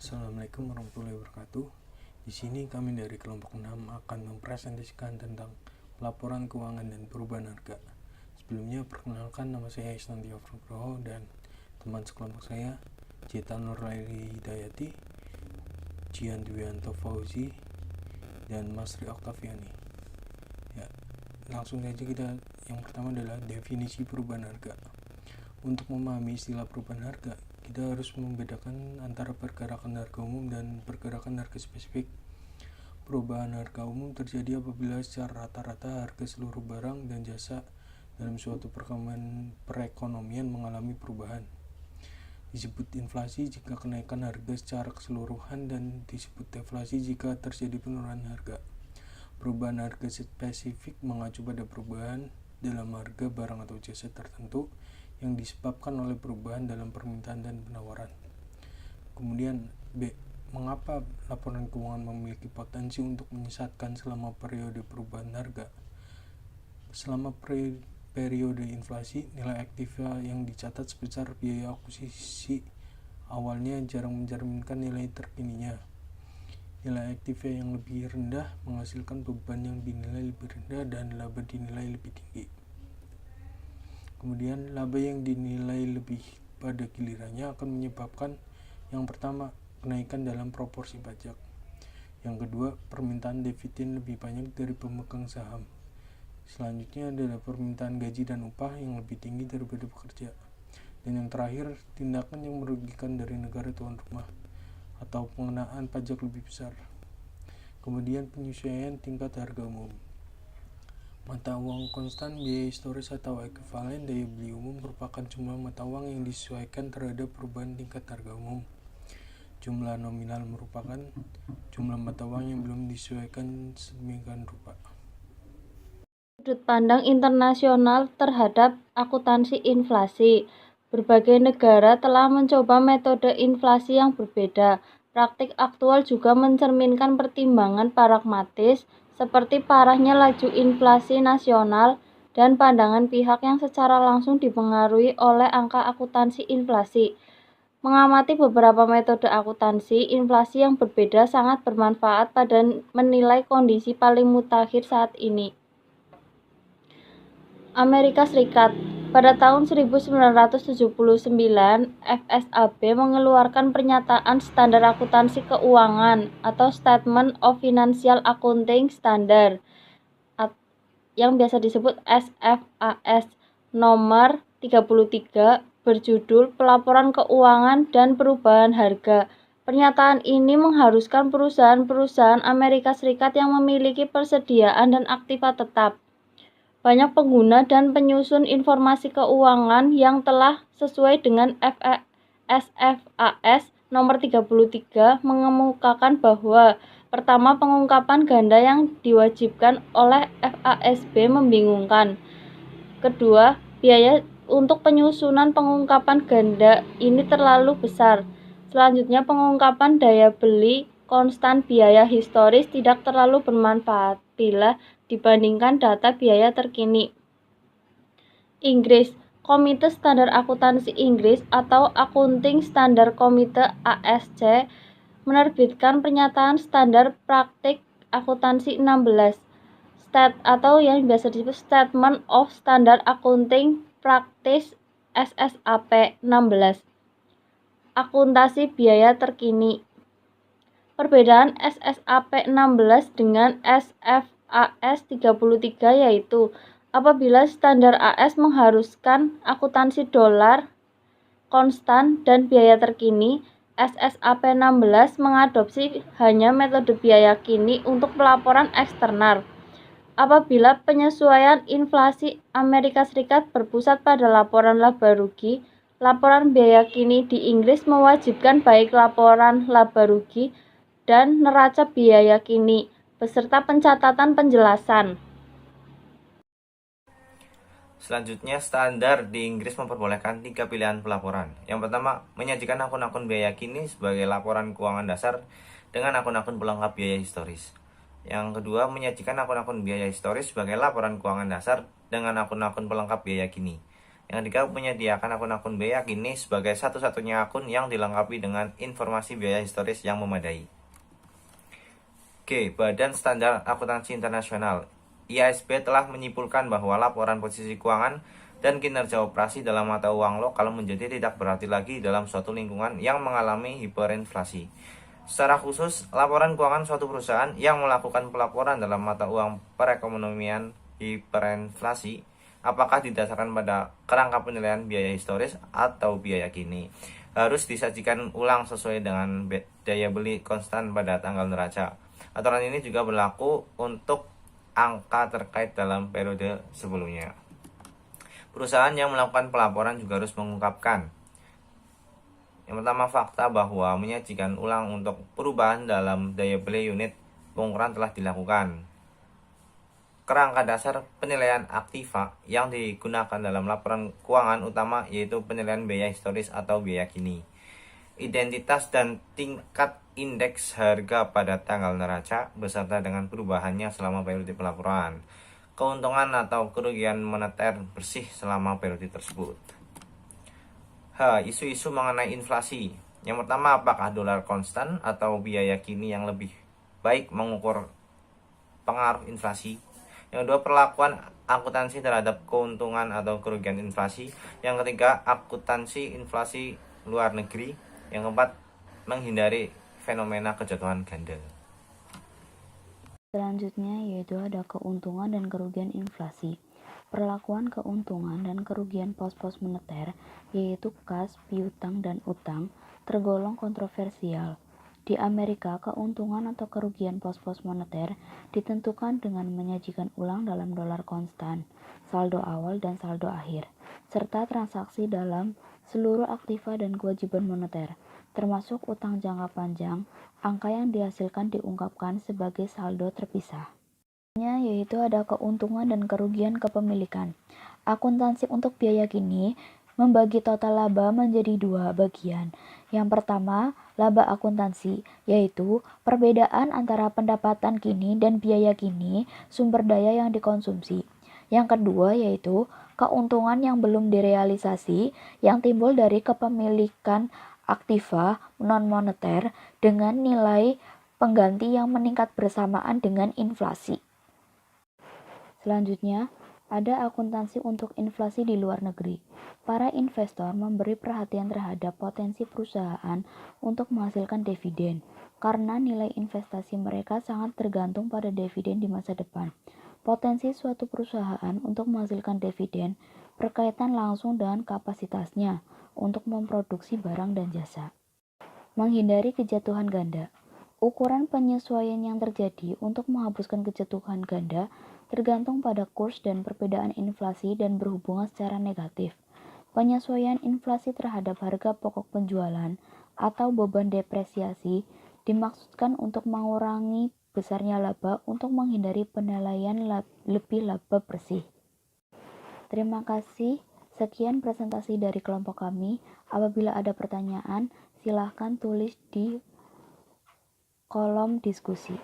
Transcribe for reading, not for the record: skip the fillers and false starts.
Assalamualaikum warahmatullahi wabarakatuh. Di sini kami dari kelompok 6 akan mempresentasikan tentang laporan keuangan dan perubahan harga. Sebelumnya perkenalkan, nama saya Isnanti Afrogroho dan teman sekelompok saya Jeta Nurlaili Hidayati, Jian Dwianto Fauzi, dan Masri Oktaviani. Ya, langsung saja kita. Yang pertama adalah definisi perubahan harga. Untuk memahami istilah perubahan harga, kita harus membedakan antara pergerakan harga umum dan pergerakan harga spesifik. Perubahan harga umum terjadi apabila secara rata-rata harga seluruh barang dan jasa dalam suatu perekonomian mengalami perubahan. Disebut inflasi jika kenaikan harga secara keseluruhan dan disebut deflasi jika terjadi penurunan harga. Perubahan harga spesifik mengacu pada perubahan dalam harga barang atau jasa tertentu yang disebabkan oleh perubahan dalam permintaan dan penawaran. Kemudian B. Mengapa laporan keuangan memiliki potensi untuk menyesatkan selama periode perubahan harga? Selama periode inflasi, nilai aktiva yang dicatat sebesar biaya akuisisi awalnya jarang mencerminkan nilai terkininya. Nilai aktiva yang lebih rendah menghasilkan beban yang dinilai lebih rendah dan laba dinilai lebih tinggi. Kemudian laba yang dinilai lebih pada gilirannya akan menyebabkan yang pertama, kenaikan dalam proporsi pajak. Yang kedua, permintaan dividen lebih banyak dari pemegang saham. Selanjutnya adalah permintaan gaji dan upah yang lebih tinggi daripada pekerja. Dan yang terakhir, tindakan yang merugikan dari negara tuan rumah atau pengenaan pajak lebih besar. Kemudian penyesuaian tingkat harga umum. Mata uang konstan biaya historis atau ekuivalen daya beli umum merupakan jumlah mata uang yang disesuaikan terhadap perubahan tingkat harga umum. Jumlah nominal merupakan jumlah mata uang yang belum disesuaikan sedemikian rupa. Sudut pandang internasional terhadap akuntansi inflasi. Berbagai negara telah mencoba metode inflasi yang berbeda. Praktik aktual juga mencerminkan pertimbangan pragmatis seperti parahnya laju inflasi nasional dan pandangan pihak yang secara langsung dipengaruhi oleh angka akuntansi inflasi. Mengamati beberapa metode akuntansi inflasi yang berbeda sangat bermanfaat pada menilai kondisi paling mutakhir saat ini. Amerika Serikat. Pada tahun 1979, FSAB mengeluarkan pernyataan standar akuntansi keuangan atau Statement of Financial Accounting Standard yang biasa disebut SFAS nomor 33 berjudul Pelaporan Keuangan dan Perubahan Harga. Pernyataan ini mengharuskan perusahaan-perusahaan Amerika Serikat yang memiliki persediaan dan aktiva tetap, banyak pengguna dan penyusun informasi keuangan yang telah sesuai dengan SFAS nomor 33 mengemukakan bahwa pertama, pengungkapan ganda yang diwajibkan oleh FASB membingungkan. Kedua, biaya untuk penyusunan pengungkapan ganda ini terlalu besar. Selanjutnya, pengungkapan daya beli konstan biaya historis tidak terlalu bermanfaat bila dibandingkan data biaya terkini. Inggris. Komite Standar Akuntansi Inggris atau Accounting Standard Committee ASC menerbitkan pernyataan standar praktik akuntansi 16 atau yang biasa disebut Statement of Standard Accounting Practice SSAP 16. Akuntansi biaya terkini. Perbedaan SSAP 16 dengan SFAS 33 yaitu apabila standar AS mengharuskan akuntansi dolar konstan dan biaya terkini, SSAP 16 mengadopsi hanya metode biaya kini untuk pelaporan eksternal. Apabila penyesuaian inflasi Amerika Serikat berpusat pada laporan laba rugi, laporan biaya kini di Inggris mewajibkan baik laporan laba rugi dan neraca biaya kini, beserta pencatatan penjelasan. Selanjutnya, standar di Inggris memperbolehkan 3 pilihan pelaporan. Yang pertama, menyajikan akun-akun biaya kini sebagai laporan keuangan dasar dengan akun-akun pelengkap biaya historis. Yang kedua, menyajikan akun-akun biaya historis sebagai laporan keuangan dasar dengan akun-akun pelengkap biaya kini. Yang ketiga, menyediakan akun-akun biaya kini sebagai satu-satunya akun yang dilengkapi dengan informasi biaya historis yang memadai. G. Badan Standar Akuntansi Internasional (IASB) telah menyimpulkan bahwa laporan posisi keuangan dan kinerja operasi dalam mata uang lokal menjadi tidak berarti lagi dalam suatu lingkungan yang mengalami hiperinflasi. Secara khusus, laporan keuangan suatu perusahaan yang melakukan pelaporan dalam mata uang perekonomian hiperinflasi, apakah didasarkan pada kerangka penilaian biaya historis atau biaya kini, harus disajikan ulang sesuai dengan daya beli konstan pada tanggal neraca. Aturan ini juga berlaku untuk angka terkait dalam periode sebelumnya. Perusahaan yang melakukan pelaporan juga harus mengungkapkan yang pertama, fakta bahwa menyajikan ulang untuk perubahan dalam daya beli unit pengukuran telah dilakukan. Kerangka dasar penilaian aktiva yang digunakan dalam laporan keuangan utama yaitu penilaian biaya historis atau biaya kini. Identitas dan tingkat indeks harga pada tanggal neraca beserta dengan perubahannya selama periode pelaporan. Keuntungan atau kerugian moneter bersih selama periode tersebut. Isu-isu mengenai inflasi. Yang pertama, apakah dolar konstan atau biaya kini yang lebih baik mengukur pengaruh inflasi? Yang kedua, perlakuan akuntansi terhadap keuntungan atau kerugian inflasi. Yang ketiga, akuntansi inflasi luar negeri. Yang keempat, menghindari fenomena kejatuhan ganda. Selanjutnya yaitu ada keuntungan dan kerugian inflasi. Perlakuan keuntungan dan kerugian pos-pos moneter, yaitu kas, piutang, dan utang, tergolong kontroversial. Di Amerika, keuntungan atau kerugian pos-pos moneter ditentukan dengan menyajikan ulang dalam dolar konstan, saldo awal dan saldo akhir, serta transaksi dalam seluruh aktiva dan kewajiban moneter, termasuk utang jangka panjang. Angka yang dihasilkan diungkapkan sebagai saldo terpisah. Yaitu ada keuntungan dan kerugian kepemilikan. Akuntansi untuk biaya kini membagi total laba menjadi dua bagian. Yang pertama, laba akuntansi, yaitu perbedaan antara pendapatan kini dan biaya kini sumber daya yang dikonsumsi. Yang kedua yaitu keuntungan yang belum direalisasi yang timbul dari kepemilikan aktiva non-moneter dengan nilai pengganti yang meningkat bersamaan dengan inflasi. Selanjutnya, ada akuntansi untuk inflasi di luar negeri. Para investor memberi perhatian terhadap potensi perusahaan untuk menghasilkan dividen, karena nilai investasi mereka sangat tergantung pada dividen di masa depan. Potensi suatu perusahaan untuk menghasilkan dividen berkaitan langsung dengan kapasitasnya untuk memproduksi barang dan jasa. Menghindari kejatuhan ganda. Ukuran penyesuaian yang terjadi untuk menghapuskan kejatuhan ganda tergantung pada kurs dan perbedaan inflasi dan berhubungan secara negatif. Penyesuaian inflasi terhadap harga pokok penjualan atau beban depresiasi dimaksudkan untuk mengurangi besarnya laba untuk menghindari penilaian lebih laba bersih. Terima kasih. Sekian presentasi dari kelompok kami. Apabila ada pertanyaan, silahkan tulis di kolom diskusi.